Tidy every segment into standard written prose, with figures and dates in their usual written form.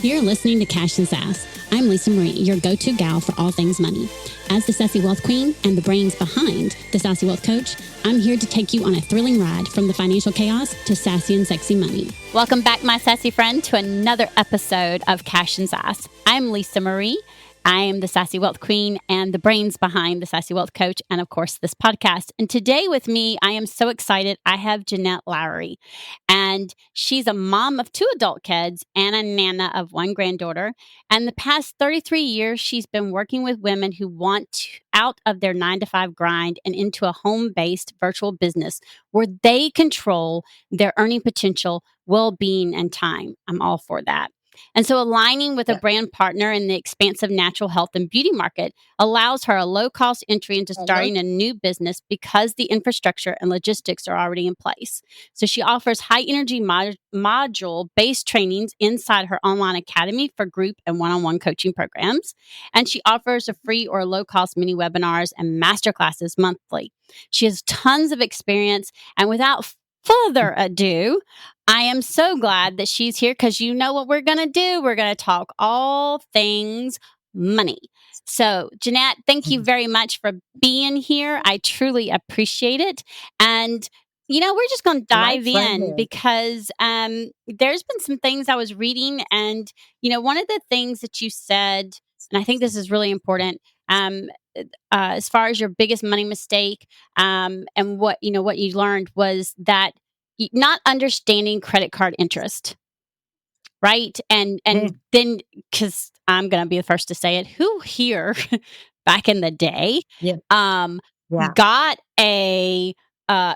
You're listening to Cash and Sass. I'm Lisa Marie, your go-to gal for all things money. As the Sassy Wealth Queen and the brains behind the Sassy Wealth Coach, I'm here to take you on a thrilling ride from the financial chaos to sassy and sexy money. Welcome back, my sassy friend, to another episode of Cash and Sass. I'm Lisa Marie. I am the Sassy Wealth Queen and the brains behind the Sassy Wealth Coach and, of course, this podcast. And today with me, I am so excited. I have Jeanette Lowry, and she's a mom of 2 adult kids and a nana of 1 granddaughter. And the past 33 years, she's been working with women who want out of their 9-to-5 grind and into a home-based virtual business where they control their earning potential, well-being, and time. I'm all for that. And so aligning with a brand partner in the expansive natural health and beauty market allows her a low-cost entry into starting a new business because the infrastructure and logistics are already in place. So she offers high-energy module-based trainings inside her online academy for group and one-on-one coaching programs. And she offers a free or low-cost mini webinars and masterclasses monthly. She has tons of experience, and without further ado, I am so glad that she's here because you know what we're going to do. We're going to talk all things money. So, Jeanette, thank you very much for being here. I truly appreciate it. And, you know, we're just going to dive in because there's been some things I was reading. And, you know, one of the things that you said, and I think this is really important, as far as your biggest money mistake, and what you learned was that not understanding credit card interest, right? And then, because I'm going to be the first to say it, who here back in the day, got a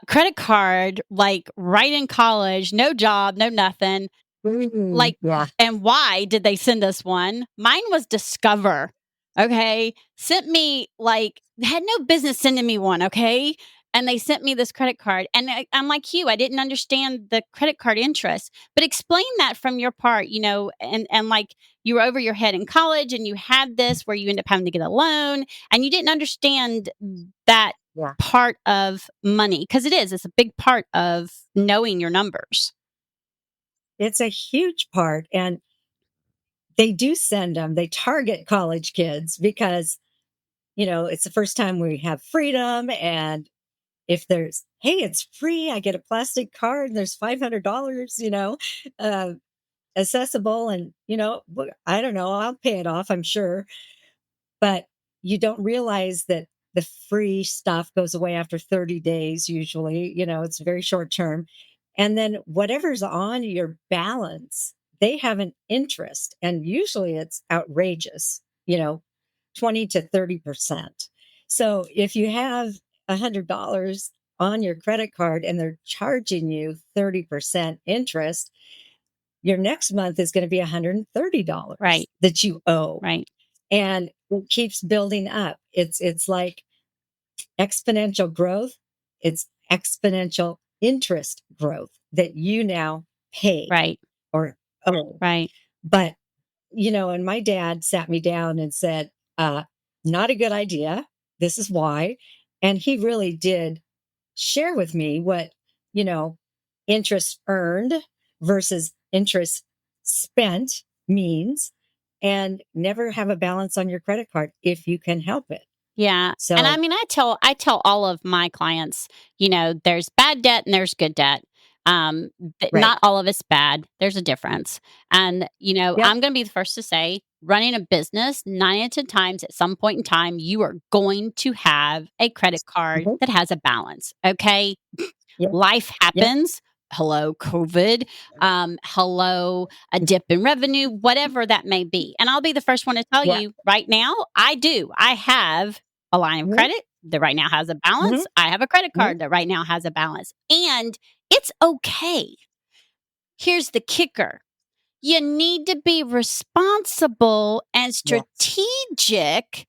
credit card like right in college, no job, no nothing, and why did they send us one? Mine was Discover. Okay. Sent me had no business sending me one. Okay. And they sent me this credit card. And I'm like you, I didn't understand the credit card interest, but explain that from your part, and like you were over your head in college and you had this where you end up having to get a loan and you didn't understand that part of money. Cause it's a big part of knowing your numbers. It's a huge part. And they do send them, they target college kids because, it's the first time we have freedom. And if there's, hey, it's free, I get a plastic card and there's $500, accessible. And, I don't know, I'll pay it off, I'm sure. But you don't realize that the free stuff goes away after 30 days, usually, it's very short term. And then whatever's on your balance, they have an interest, and usually it's outrageous, 20 to 30%. So if you have $100 on your credit card and they're charging you 30% interest, your next month is going to be $130 that you owe. Right. And it keeps building up. It's like exponential growth. It's exponential interest growth that you now pay. Right. Or owe. Right. But, and my dad sat me down and said, not a good idea. This is why. And he really did share with me what, interest earned versus interest spent means, and never have a balance on your credit card if you can help it. Yeah. So, and I mean, I tell all of my clients, there's bad debt and there's good debt. Not all of it's bad. There's a difference. And, I'm going to be the first to say, running a business, 9 out of 10 times at some point in time, you are going to have a credit card that has a balance. Okay. Life happens. Hello, COVID. Hello, a dip in revenue, whatever that may be. And I'll be the first one to tell you right now, I have a line of credit that right now has a balance. I have a credit card that right now has a balance. And it's okay. Here's the kicker. You need to be responsible and strategic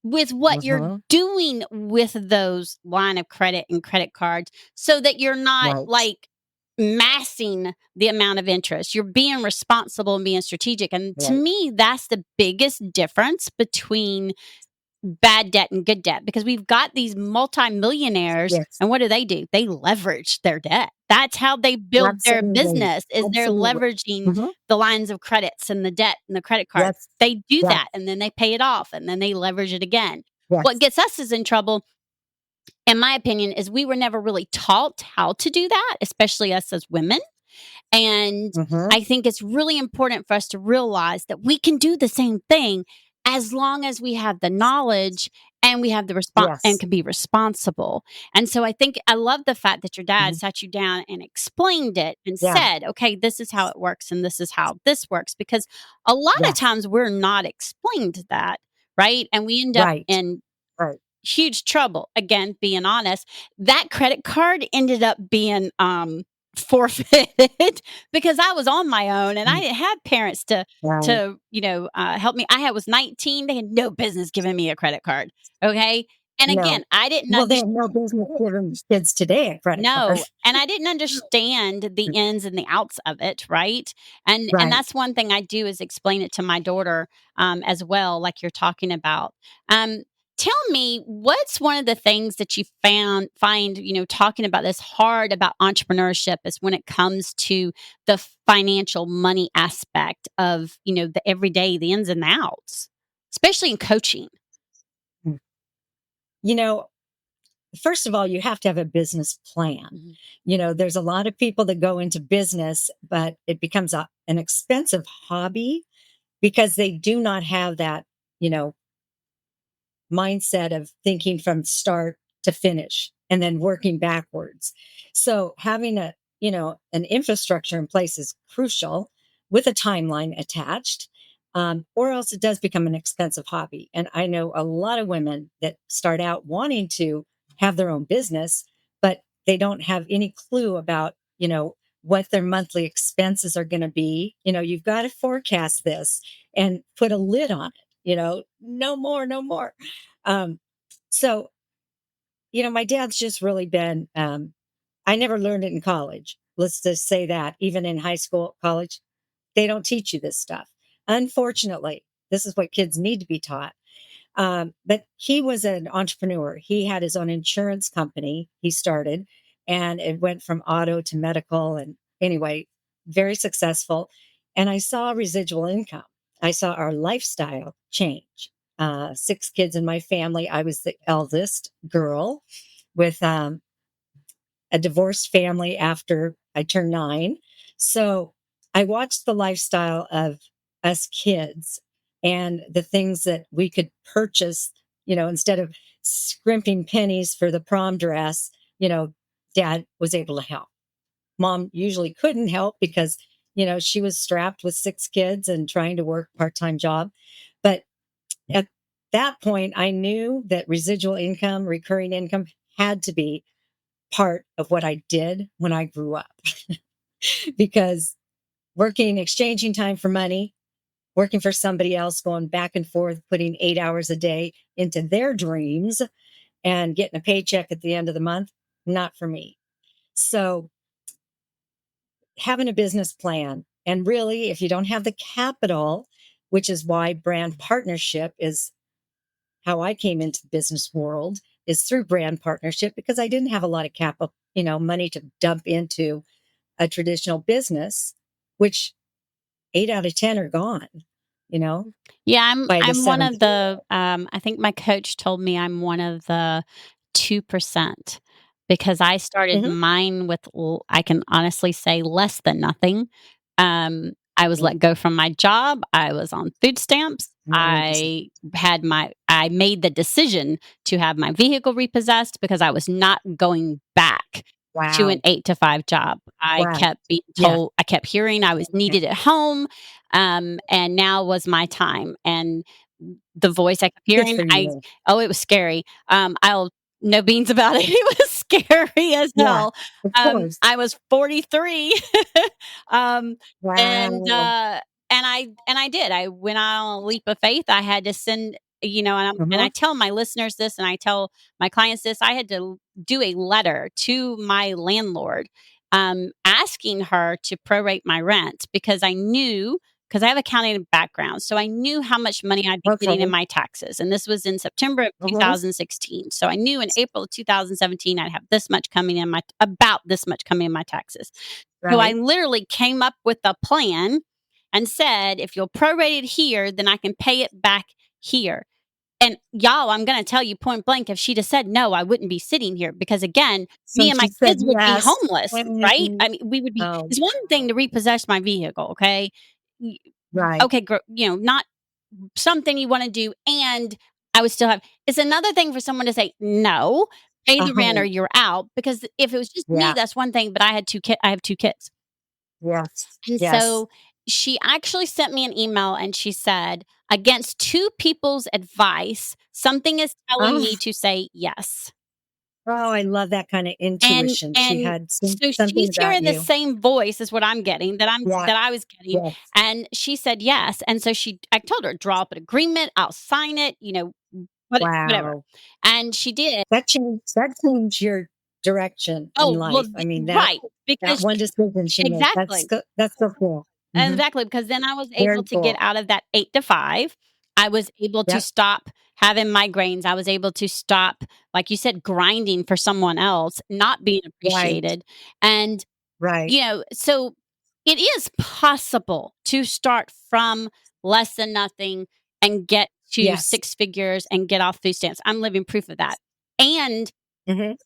with what you're doing with those line of credit and credit cards so that you're not massing the amount of interest. You're being responsible and being strategic. And to me, that's the biggest difference between bad debt and good debt, because we've got these multimillionaires and what do? They leverage their debt. That's how they build their Absolutely. business, is they're Absolutely. leveraging Mhm. the lines of credits and the debt and the credit cards. Yes. They do Yes. that, and then they pay it off, and then they leverage it again. What Yes. gets us is in trouble, in my opinion, is we were never really taught how to do that, especially us as women. And Mhm. I think it's really important for us to realize that we can do the same thing as long as we have the knowledge and we have the response and Yes. can be responsible. And so I think I love the fact that your dad Mhm. sat you down and explained it and Yeah. said, okay, this is how it works and this is how this works. Because a lot of Yes. times we're not explained that, right? And we end up Right. in Right. huge trouble. Again, being honest, that credit card ended up being forfeited because I was on my own and I Mm. didn't have parents to Right. help me. Was 19. They had no business giving me a credit card. Okay. And again, No. I didn't Well, they understand. have no business giving kids today a credit card. No, and I didn't understand the ins and the outs of it, right? And Right. that's one thing I do is explain it to my daughter, as well, like you're talking about. Um, Tell me, what's one of the things that you find, talking about this hard about entrepreneurship is when it comes to the financial money aspect of, the everyday, the ins and outs, especially in coaching. Mm. You know, first of all, you have to have a business plan. Mhm. There's a lot of people that go into business, but it becomes an expensive hobby because they do not have that, you know, mindset of thinking from start to finish and then working backwards. So having an infrastructure in place is crucial with a timeline attached. Or else it does become an expensive hobby. And I know a lot of women that start out wanting to have their own business, but they don't have any clue about, what their monthly expenses are going to be. You've got to forecast this and put a lid on it, no more, no more. Um, so, my dad's just really been, I never learned it in college. Let's just say that even in high school, college, they don't teach you this stuff. Unfortunately, this is what kids need to be taught. But he was an entrepreneur. He had his own insurance company he started, and it went from auto to medical. And anyway, very successful. And I saw residual income. I saw our lifestyle change. Six kids in my family. I was the eldest girl with a divorced family after I turned 9. So I watched the lifestyle of us kids and the things that we could purchase, instead of scrimping pennies for the prom dress, dad was able to help. Mom usually couldn't help because, she was strapped with 6 kids and trying to work part-time job. But at that point, I knew that residual income, recurring income had to be part of what I did when I grew up because working, exchanging time for money, working for somebody else, going back and forth, putting 8 hours a day into their dreams and getting a paycheck at the end of the month, not for me. So having a business plan, and really, if you don't have the capital, which is why brand partnership is how I came into the business world, is through brand partnership because I didn't have a lot of capital, money to dump into a traditional business, which 8 out of 10 are gone, you know, Yeah, I'm by the I'm one seventh of year. the, I think my coach told me I'm one of the 2% because I started Mhm. mine with I can honestly say less than nothing. I was Mhm. let go from my job, I was on food stamps, Nice. I made the decision to have my vehicle repossessed because I was not going back to an Wow. 8 to 5 job. Wow. Yeah. I kept hearing I was Yeah. needed at home, and now was my time. And the voice I kept Good hearing, for you. it was scary. I'll no beans about it. It was scary as Yeah. hell. Of course. I was 43, um, and Wow. uh, and I did. I went on a leap of faith. I had to send, and I Uh-huh. tell my listeners this, and I tell my clients this. I had to do a letter to my landlord, asking her to prorate my rent because I knew because I have accounting background. So I knew how much money I'd be getting in Okay. my taxes. And this was in September of Mhm. 2016. So I knew in April of 2017, I'd have this much coming in about this much coming in my taxes. So I Right. literally came up with a plan and said, if you'll prorate it here, then I can pay it back here. And y'all, I'm going to tell you point blank, if she'd have said no, I wouldn't be sitting here because again, So me and she my said kids would be yes. homeless, right? And I mean, we would be, oh, it's one thing to repossess my vehicle. Okay. Y- right. Okay. Not something you want to do. And I would still have, it's another thing for someone to say, no, pay the rent or Uh-huh. you're out. Because if it was just me, Yeah. that's one thing, but I have two kids. Yes. And Yes. so she actually sent me an email and she said, against two people's advice, something is telling Oh, me to say yes. oh, I love that kind of intuition. She And had so something she's about hearing the you. same voice as what I'm getting Yeah. that I was getting. Yes. And she said yes. And so I told her, draw up an agreement, I'll sign it, whatever. Wow. And she did. That changed your direction in Oh, well, life. I mean, that right. that Because one decision she made, exactly. that's so cool. Mhm. Exactly, because then I was Very able to get cool. out of that 8 to 5. I was able to Yep. stop having migraines. I was able to stop, like you said, grinding for someone else, not being Right. appreciated. And, Right. so it is possible to start from less than nothing and get to Yes. 6 figures and get off food stamps. I'm living proof of that. And Mhm.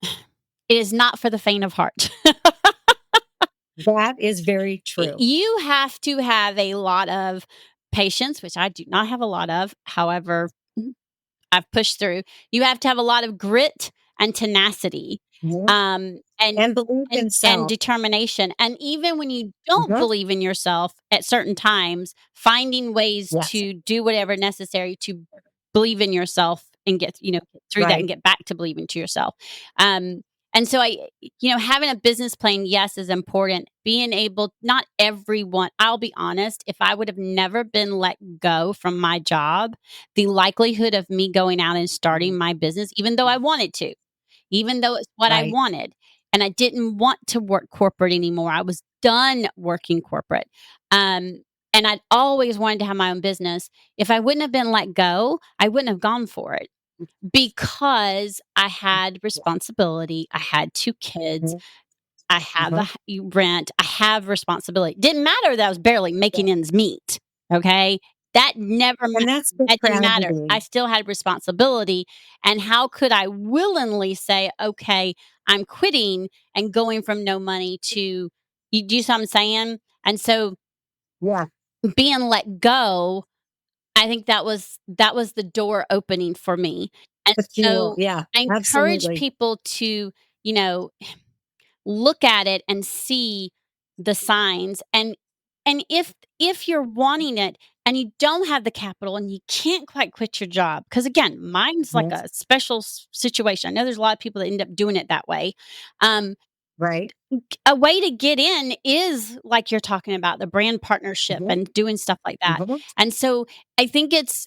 it is not for the faint of heart. That is very true. You have to have a lot of patience, which I do not have a lot of. However, I've pushed through. You have to have a lot of grit and tenacity, Mhm. um, and And believe in and self. determination. And even when you don't Mhm. believe in yourself at certain times, finding ways Yes. to do whatever necessary to believe in yourself and get through that and Right. get back to believing to yourself. Um, and so having a business plan, yes, is important. Being able, not everyone, I'll be honest, if I would have never been let go from my job, the likelihood of me going out and starting my business, even though I wanted to, even though it's what I Right. wanted, and I didn't want to work corporate anymore. I was done working corporate. And I'd always wanted to have my own business. If I wouldn't have been let go, I wouldn't have gone for it because I had responsibility. I had two kids. Mhm. I have Mhm. rent. I have responsibility. Didn't matter that I was barely Yeah. making ends meet. Okay. That never, And that's the that didn't matter. I tragedy. still had responsibility. And how could I willingly say, okay, I'm quitting and going from no money to, you do what I'm saying? And so Yeah. being let go, I think that was the door opening for me. And The fuel. so Yeah. I encourage Absolutely. people to, you know, look at it and see the signs. And if you're wanting it and you don't have the capital and you can't quite quit your job, because again, mine's like Mhm. a special situation. I know there's a lot of people that end up doing it that way. um Right. a way to get in is like you're talking about, the brand partnership Mhm. and doing stuff like that. Mhm. And so I think it's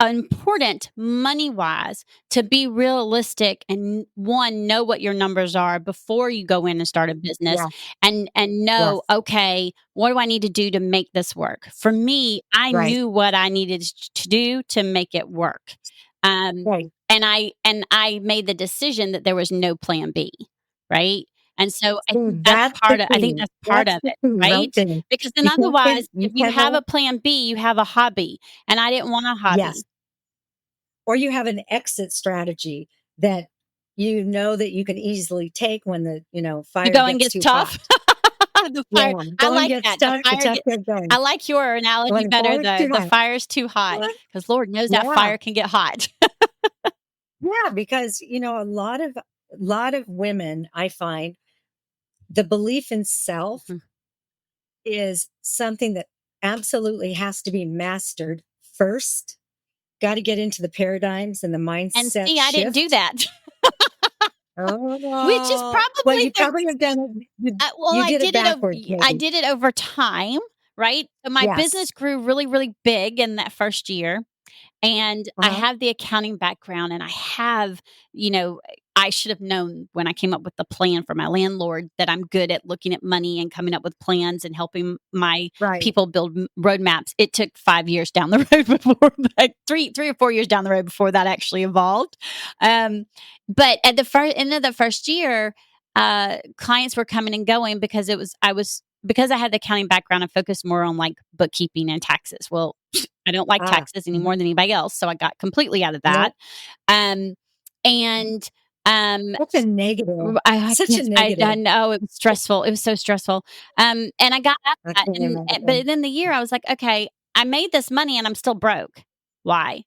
important money wise to be realistic and one, know what your numbers are before you go in and start a business, Yeah. and know, Yes. okay, what do I need to do to make this work? For me, I Right. knew what I needed to do to make it work. Um Right. and I made the decision that there was no plan B, right? And so See, that's the I think key. that's part That's of the it, key right right? there. Because then You otherwise, you if you have cannot a plan B, you have a hobby, and I didn't want a yes. hobby. Or you have an exit strategy that you know that you can easily take when the The fire going gets gets too tough. hot. The Yeah. fire, I Going like gets that. The stuck, it's fire up get to going. I like your analogy When the better, fire's too the hot. fire's too hot, Yeah. because Lord knows that Yeah. fire can get hot. Yeah, because a lot of women, I find the belief in self Mhm. is something that absolutely has to be mastered first. Got to get into the paradigms and the And mindset see, I didn't do shift. that. Which is Oh, well, probably you probably have done it. You, well, you did it backwards, I maybe. did it over time, right? So my Yes. business grew really, really big in that first year. And I Uh-huh. have the accounting background and I have, you know, I should have known when I came up with the plan for my landlord that I'm good at looking at money and coming up with plans and helping my Right. people build roadmaps. It took 5 years down the road before, like three or 4 years down the road before that actually evolved. But at the end of the first year, clients were coming and going because because I had the accounting background, I focused more on like bookkeeping and taxes. Well, I don't like taxes any Mhm. more than anybody else, so I got completely out of that. Nope. Um, and Such a negative. I Such a can't. I negative. know it was stressful. It was so stressful. And I got out I of that, can't but imagine. then the year I was like, okay, I made this money and I'm still broke. Why?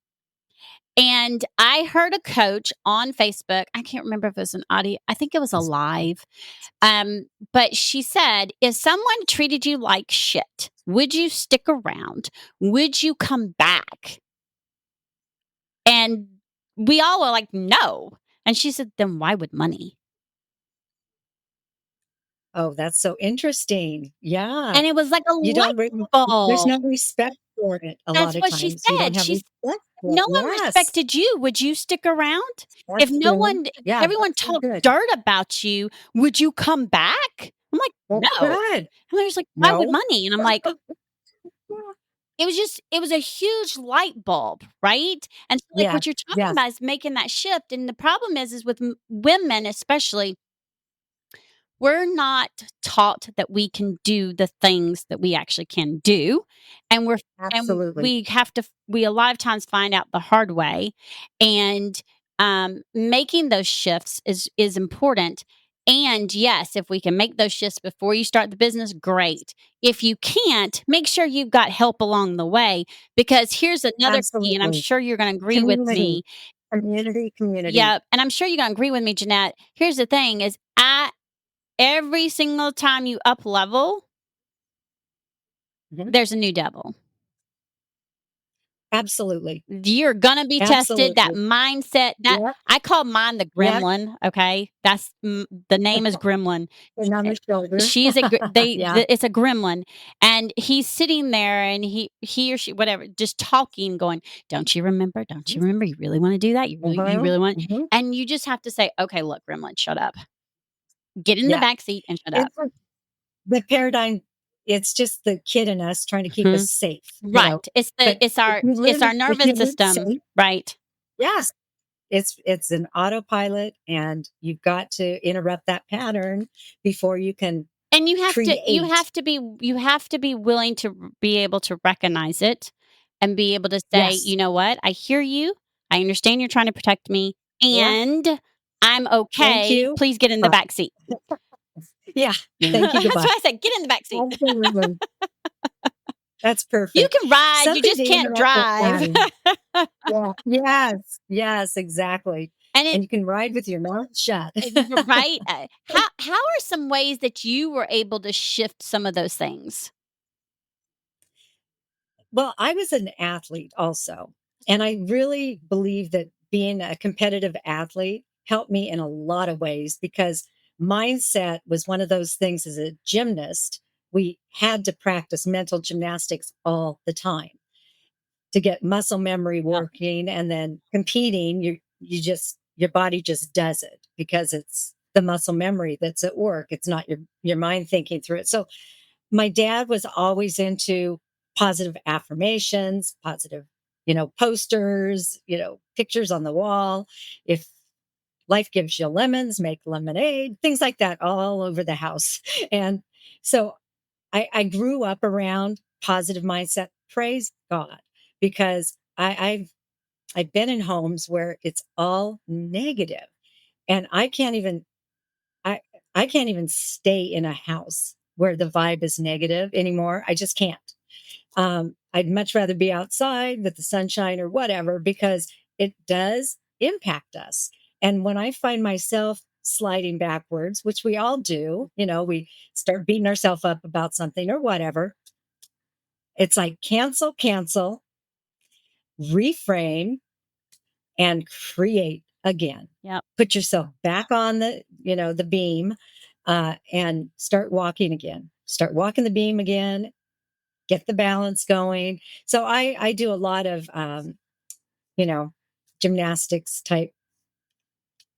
And I heard a coach on Facebook. I can't remember if it was an audio. I think it was a live. But she said, if someone treated you like shit, would you stick around? Would you come back? And we all were like, no. And she said, then why would money? Oh, that's so interesting. Yeah. And it was like a You light don't there's bulb. no respect for it a That's lot of what she times. You don't said. have She said, respect "If for no it. one Yes. respected you, would you stick around? If That's no good. one if Yeah, everyone that's so talked good. dirt about you, would you come back?" I'm like, That's "No." good. And they're just like, "Why would No. money?" And I'm like, it was a huge light bulb, right? And so, like, Yeah. what you're talking Yes. about is making that shift, and the problem is with women especially, we're not taught that we can do the things that we actually can do, and Absolutely. we a lot of times find out the hard way, and making those shifts is important. And yes, if we can make those shifts before you start the business, great. If you can't, make sure you've got help along the way, because here's another key, and I'm Absolutely. sure you're going to agree with Community. me. Community. Yeah, and I'm sure you're going to agree with me, Jeanette. Here's the thing: is every single time you up level, Mhm. there's a new devil. Absolutely. You're gonna be tested. That Absolutely. mindset, that Yep. I call mine the Yep. gremlin. Okay, that's the name is Gremlin. And on Eh, the shoulder. She's a Yeah. it's a gremlin, and he's sitting there, and he or she, whatever, just talking, going, "Don't you remember? Don't you remember? You really want to do that? You Mhm. really want?" Mhm. And you just have to say, "Okay, look, gremlin, shut up. Get in the Yeah. back seat and shut up." It's the paradigm, it's just the kid in us trying to keep Mhm. us safe, you Right. know? But It's our if nervous you live system, safe, right? yes, it's an autopilot, and you've got to interrupt that pattern before you can And create. you have to be willing to be able to recognize it and be able to say, Yes. "You know what? I hear you. I understand you're trying to protect me, Yeah. and I'm Thank okay. you. Please get in the Bye. back seat." Yeah. Thank you. That's Goodbye. why I said, "Get in the back seat." Absolutely. That's You perfect. can ride, you Something just to can't interrupt the drive. pattern. Yeah. Yes. Yes, exactly. And it And you can ride with your mouth shut. right? How are some ways that you were able to shift some of those things? Well, I was an athlete also, and I really believe that being a competitive athlete helped me in a lot of ways, because mindset was one of those things. As a gymnast, we had to practice mental gymnastics all the time to get muscle memory Yeah. working, and then competing, you just your body just does it because it's the muscle memory that's at work. It's not your mind thinking through it. So my dad was always into positive affirmations, positive, posters, pictures on the wall. If life gives you lemons, make lemonade, things like that all over the house. And so I grew up around positive mindset. Praise God, because I've been in homes where it's all negative, and I I can't even stay in a house where the vibe is negative anymore. I just can't. I'd much rather be outside with the sunshine or whatever, because it does impact us. And when I find myself sliding backwards, which we all do, we start beating ourselves up about something or whatever. It's like cancel, reframe, and create again. Yep. Put yourself back on the beam, and start walking again. Start walking the beam again. Get the balance going. So I do a lot of you know gymnastics type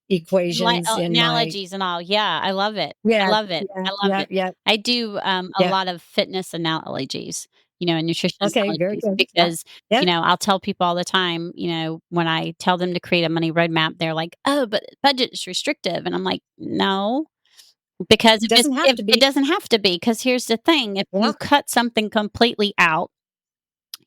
equations in my analogies and all. Yeah, I love it. I yeah, love it. yeah, I love yeah, it. yeah, I do, a yeah. lot of fitness analogies, and nutrition Okay, very analogies good. Yeah, because, yeah. I'll tell people all the time, when I tell them to create a money roadmap, they're like, "Oh, but budget is restrictive." And I'm like, "No, because It doesn't have if to it be. doesn't have to be, because here's the thing, if Yeah, you cut something completely out,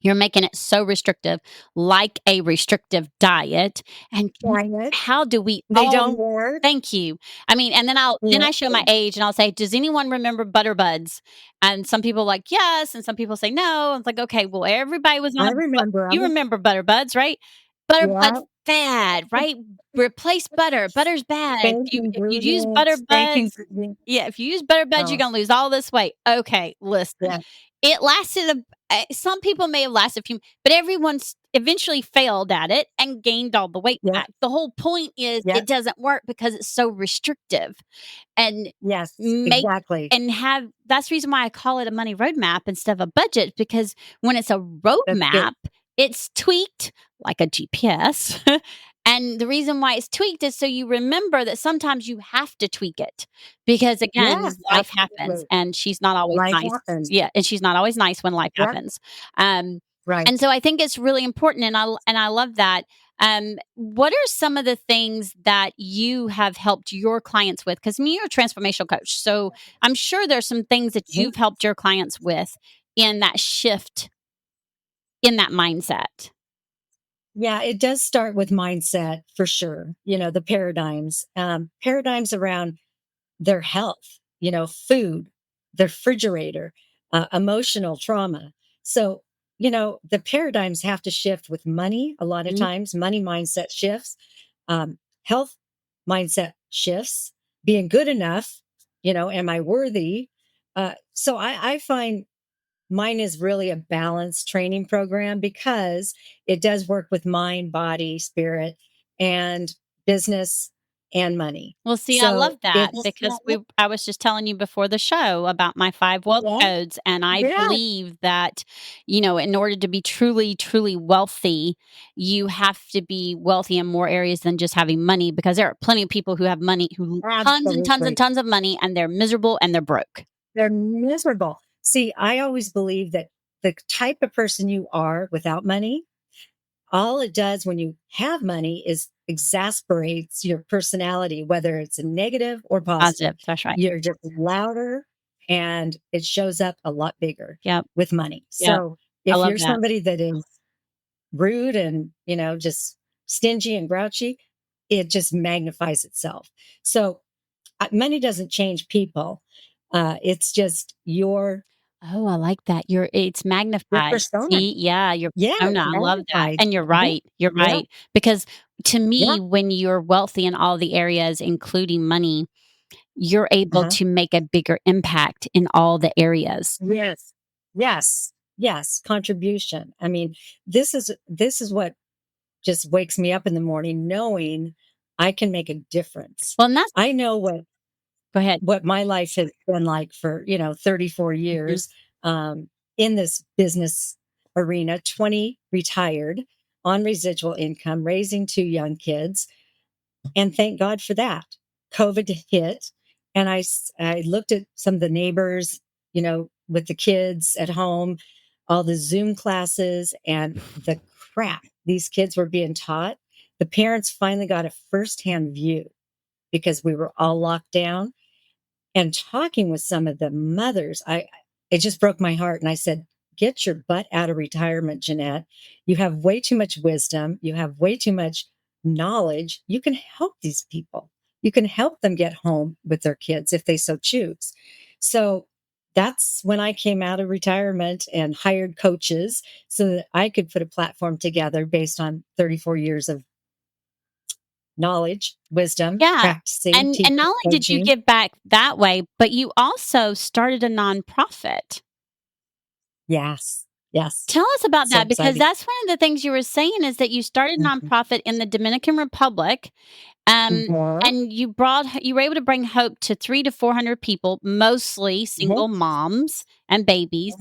you're making it so restrictive, like a restrictive diet, and diet. how do we They all don't work. Thank you. I mean, and then Yeah, I show my age and I'll say, "Does anyone remember Butter Buds?" And some people like, "Yes," and some people say, "No." I was like, "Okay, well, everybody was on I a bu remember you 'em. remember Butter Buds, right? Butter Yeah, Buds bad, right? Replace butter. Butter's bad. If fake you use Butter ingredients, fake Buds ingredients. yeah, if you use Butter Buds, you're Oh, gonna lose all this weight. Okay, listen. yeah, It lasted some people may have lasted a few, but everyone's eventually failed at it and gained all the weight yeah, back. The whole point is yeah, it doesn't work because it's so restrictive and yes, make exactly. and have that's the reason why I call it a money roadmap instead of a budget because when it's a That's good. roadmap, it's tweaked like a GPS. And the reason why it's tweaked is so you remember that sometimes you have to tweak it because Yes, again, life happens absolutely. and she's not always Life nice. happens. Yeah, and she's not always nice when life Yeah, happens. Um, right. and so I think it's really important and I love that. What are some of the things that you have helped your clients with? Because me, you're a transformational coach. So I'm sure there's some things that Mhm. you've helped your clients with in that shift in that mindset. Yeah, it does start with mindset for sure. The paradigms around their health, food, the refrigerator, emotional trauma. So, the paradigms have to shift with money. A lot of Mhm. times, money mindset shifts, health mindset shifts, being good enough, am I worthy? So I find mine is really a balanced training program because it does work with mind, body, spirit, and business and money. Well, see, I love So that it's because I was just telling you before the show about my 5 wealth yeah, codes, and I yeah, believe that, in order to be truly, truly wealthy, you have to be wealthy in more areas than just having money because there are plenty of people who have money who tons and tons and absolutely. tons of money, and they're miserable and they're broke. They're miserable. See, I always believe that the type of person you are without money, all it does when you have money is exasperates your personality, whether it's a negative or positive. Positive, that's right. You're just louder and it shows up a lot bigger Yep, with money. yep. So I if love you're that. somebody that is rude and, just stingy and grouchy, it just magnifies itself. So money doesn't change people. It's just Oh, I like that. It's your magnified. persona. See, yeah, your Yeah, it's persona. I love that. magnified. And you're Mhm. right. You're Yeah, right. Because to yeah, me, when you're wealthy in all the areas, including money, you're able uh-huh. to make a bigger impact in all the areas. Yes. Yes. Yes. Contribution. I mean, this is what just wakes me up in the morning knowing I can make a difference. Well, and that's I know what go ahead. what my life has been like for 34 Mhm. years in this business arena, 20 retired on residual income, raising two young kids, and thank God for that. COVID hit, and I looked at some of the neighbors, with the kids at home, all the Zoom classes, and the crap these kids were being taught. The parents finally got a firsthand view because we were all locked down. And talking with some of the mothers, it just broke my heart. And I said, "Get your butt out of retirement, Jeanette. You have way too much wisdom. You have way too much knowledge. You can help these people. You can help them get home with their kids if they so choose." So that's when I came out of retirement and hired coaches so that I could put a platform together based on 34 years of knowledge, wisdom, Yeah. practicing, And teaching, not only did you coaching. give back that way, but you also started a nonprofit. Yes. Yes. Tell us about So that because exciting. that's one of the things you were saying is that you started a Mhm. nonprofit in the Dominican Republic. Um, Mhm. and you were able to bring hope to 3 to 400 people, mostly Mhm. single moms and babies,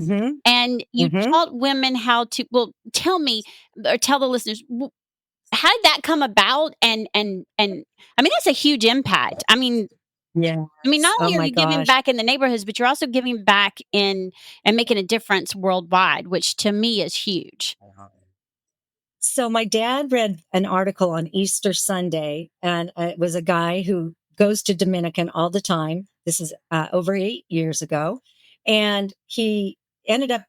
and you Mhm. taught women how to well, tell me or tell the listeners, how did that come about? And I mean, that's a huge impact. Yeah. Not Oh only are my you giving gosh. back in the neighborhoods, but you're also giving back in and making a difference worldwide, which to me is huge. So my dad read an article on Easter Sunday, and it was a guy who goes to Dominican all the time. This is over 8 years ago, and he ended up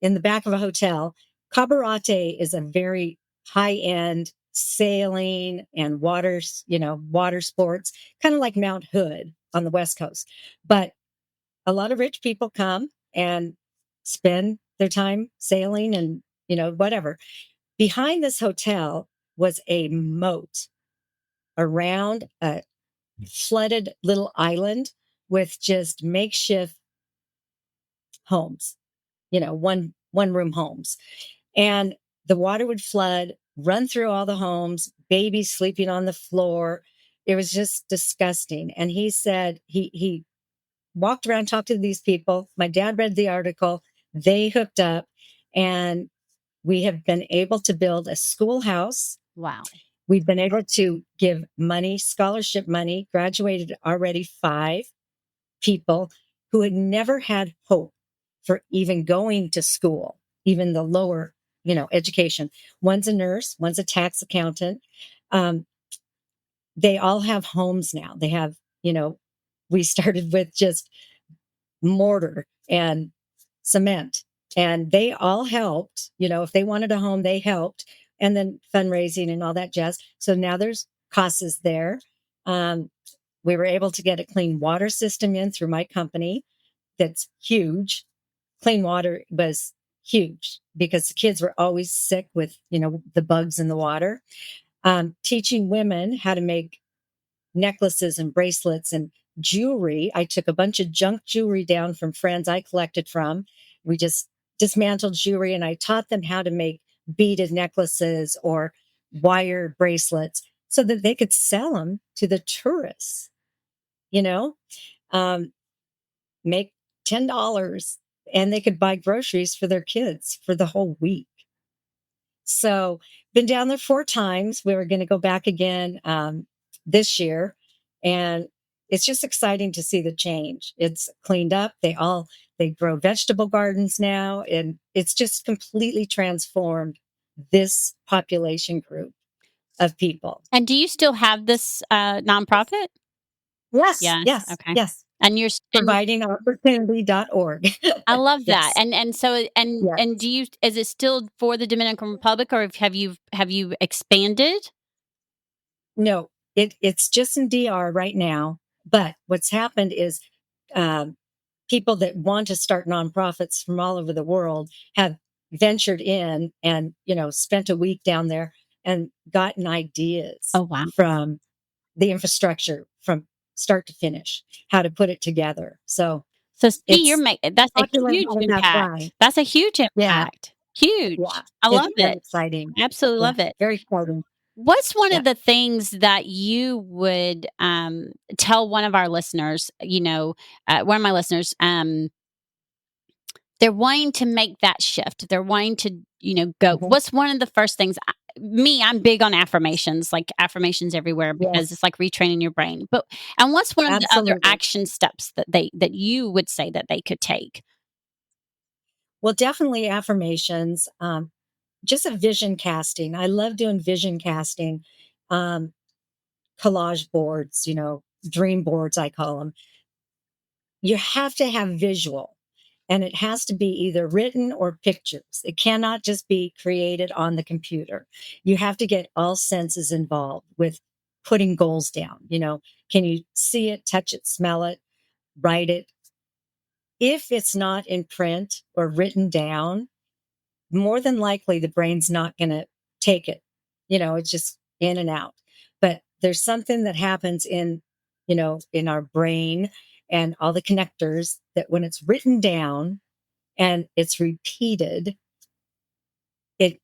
in the back of a hotel. Cabarete is a very high end sailing and water sports, kind of like Mount Hood on the West Coast. But a lot of rich people come and spend their time sailing and, whatever. Behind this hotel was a moat around a flooded little island with just makeshift homes, one room homes. And the water would flood, run through all the homes, babies sleeping on the floor. It was just disgusting. And he said he walked around, talked to these people. My dad read the article. They hooked up, and we have been able to build a schoolhouse. Wow. We've been able to give money, scholarship money, graduated already 5 people who had never had hope for even going to school, even the lower, education. One's a nurse, one's a tax accountant. Um, they all have homes now. They have, we started with just mortar and cement, and they all helped. If they wanted a home, they helped, and then fundraising and all that jazz. So now there's costs there. Um, we were able to get a clean water system in through my company. That's huge. Clean water was huge because the kids were always sick with, the bugs in the water. Teaching women how to make necklaces and bracelets and jewelry. I took a bunch of junk jewelry down from friends I collected from. We just dismantled jewelry, and I taught them how to make beaded necklaces or wire bracelets so that they could sell them to the tourists, you know, um, make $10 and they could buy groceries for their kids for the whole week. So been down there 4 times. We were going to go back again this year, and it's just exciting to see the change. It's cleaned up. They grow vegetable gardens now, and it's just completely transformed this population group of people. And do you still have this nonprofit? Yes, Yes. yes, Okay. yes. And you're and Providingopportunity.org. I love that. Yes, And so yes. and do you is it still for the Dominican Republic, or have you expanded? No, it's just in DR right now. But what's happened is um, people that want to start nonprofits from all over the world have ventured in and, spent a week down there and gotten ideas Oh, wow. from the infrastructure from start to finish, how to put it together. So So see, you're it's making that's a popular huge on that impact. side. That's a huge Yeah, impact. Huge. yeah. I It's love very it. exciting. Absolutely Yeah, love it. very exciting. What's one Yeah. of the things that you would tell one of our listeners, one of my listeners, they're wanting to make that shift. They're wanting to, go. Mhm. What's one of the first things? I'm big on affirmations, like affirmations everywhere because Yes, it's like retraining your brain. And what's one of the other absolutely. action steps that you would say that they could take? Well, definitely affirmations. Just a vision casting. I love doing vision casting, um, collage boards, dream boards, I call them. You have to have visual, and it has to be either written or pictures. It cannot just be created on the computer. You have to get all senses involved with putting goals down. Can you see it, touch it, smell it, write it? If it's not in print or written down, more than likely the brain's not going to take it. It's just in and out. But there's something that happens in our brain and all the connectors that when it's written down and it's repeated, it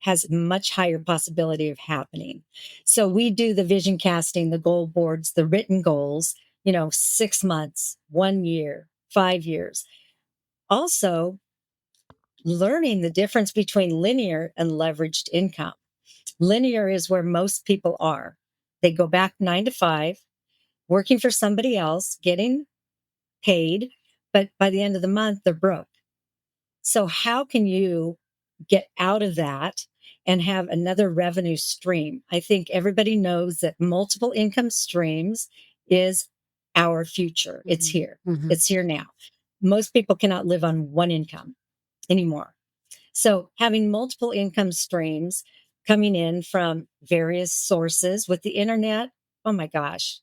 has much higher possibility of happening. So we do the vision casting, the goal boards, the written goals, 6 months, 1 year, 5 years. Also, learning the difference between linear and leveraged income. Linear is where most people are. They go back 9 to 5, working for somebody else, getting paid, but by the end of the month, they're broke. So how can you get out of that and have another revenue stream? I think everybody knows that multiple income streams is our future. It's here. It's here now. Most people cannot live on one income anymore. So having multiple income streams coming in from various sources with the internet, oh my gosh,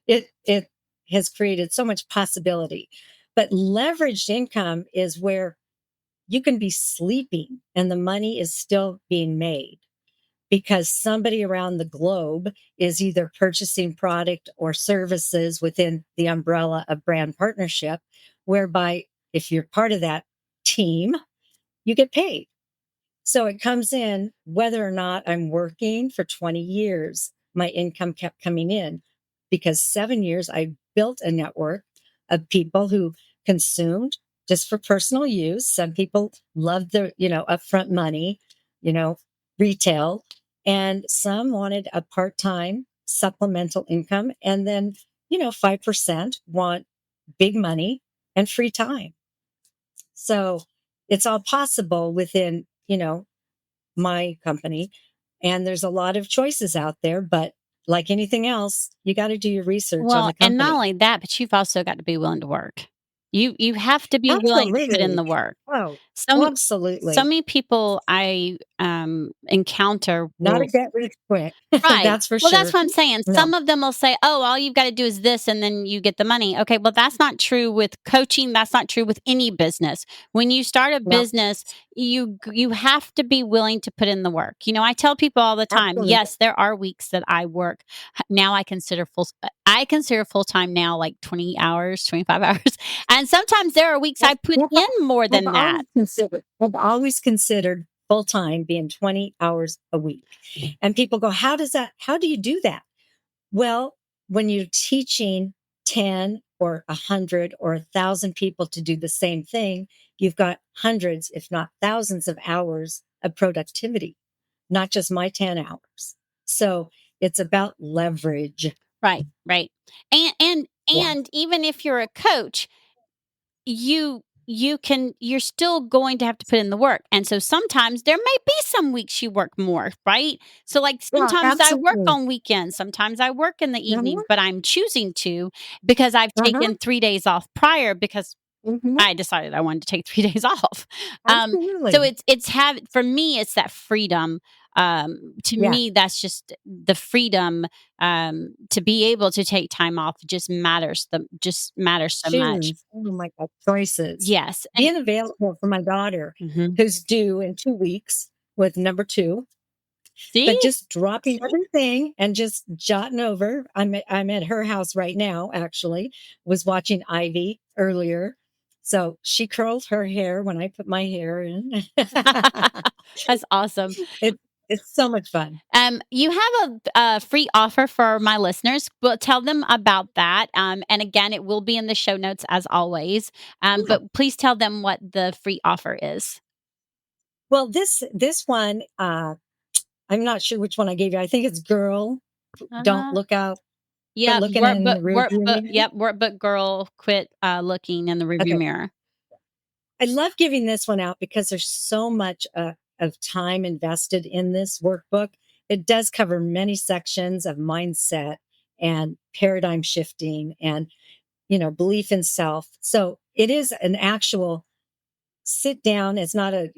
it has created so much possibility. But leveraged income is where you can be sleeping and the money is still being made because somebody around the globe is either purchasing product or services within the umbrella of brand partnership, whereby if you're part of that team, you get paid. So it comes in whether or not I'm working for 20 years, my income kept coming in because 7 years I built a network of people who consumed just for personal use. Some people loved the, upfront money, retail, and some wanted a part-time supplemental income. And then, 5% want big money and free time. So it's all possible within, my company. And there's a lot of choices out there, but like anything else, you got to do your research on Well, the and not company. only that, but you've also got to be willing to work. You have to be willing to put in the Absolutely. work. Oh, So absolutely. so many people I encounter Not a will get rich quick. Right. That's for Well, that's sure. what I'm saying. No. Some of them will say, "Oh, all you've got to do is this and then you get the money." Okay, well that's not true with coaching, that's not true with any business. When you start a No. business, you have to be willing to put in the work. I tell people all the time, Absolutely. yes, there are weeks that I work. Now I consider full-time now like 20 hours, 25 hours. And sometimes there are weeks I put Well, in more than that. I've always considered full time being 20 hours a week. And people go, how do you do that? Well, when you're teaching 10 or 100 or 1,000 people to do the same thing, you've got hundreds, if not thousands of hours of productivity, not just my 10 hours. So it's about leverage. Right. And Yeah. even if you're a coach, you're still going to have to put in the work. And so sometimes there may be some weeks you work more, right? So like Yeah, sometimes I work absolutely. on weekends, sometimes I work in the evening, Mhm. but I'm choosing to because I've taken 3 days off prior because Mhm. I decided I wanted to take 3 days off. So Absolutely. for me, it's that freedom. To Yeah. me, that's just the freedom to be able to take time off just matters so much. Choose. Oh my God. Choices. Yes. Being available for my daughter Mhm. who's due in 2 weeks with number 2, See? but just dropping everything and just jotting over. I'm at her house right now, actually, was watching Ivy earlier. So she curled her hair when I put my hair in. That's awesome. It's so much fun. You have a free offer for my listeners. Well, tell them about that. And again, it will be in the show notes as always. Yeah. But please tell them what the free offer is. Well, this one, I'm not sure which one I gave you. I think it's girl. Don't Uh, look out. yep, Looking in the rearview mirror. yep, workbook girl, quit looking in the rearview Okay. mirror. I love giving this one out because there's so much of time invested in this workbook. It does cover many sections of mindset and paradigm shifting and, belief in self. So it is an actual sit down. It's not a,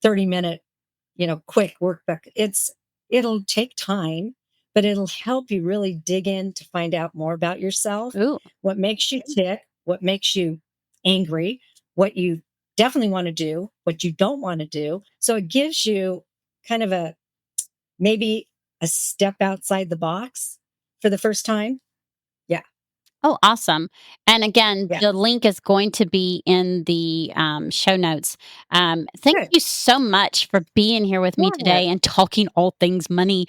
30-minute, quick workbook. It'll take time, but it'll help you really dig in to find out more about yourself, Ooh. what makes you tick, what makes you angry, what you definitely want to do, what you don't want to do. So it gives you kind of maybe a step outside the box for the first time. Yeah. Oh, awesome. And again, Yeah. the link is going to be in the show notes. Thank Good. you so much for being here with me Yeah. today and talking all things money.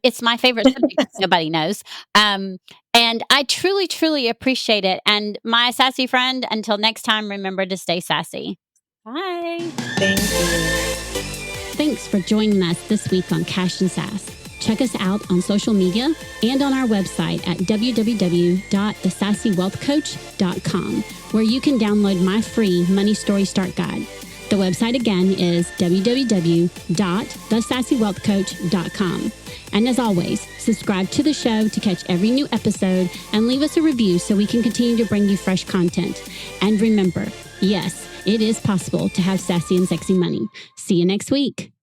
It's my favorite subject, if nobody knows. And I truly, truly appreciate it. And my sassy friend, until next time, remember to stay sassy. Bye. Thank you. Thanks for joining us this week on Cash and Sass. Check us out on social media and on our website at www.thesassywealthcoach.com, where you can download my free Money Story Start Guide. The website again is www.thesassywealthcoach.com. And as always, subscribe to the show to catch every new episode and leave us a review so we can continue to bring you fresh content. And remember, yes, it is possible to have sassy and sexy money. See you next week.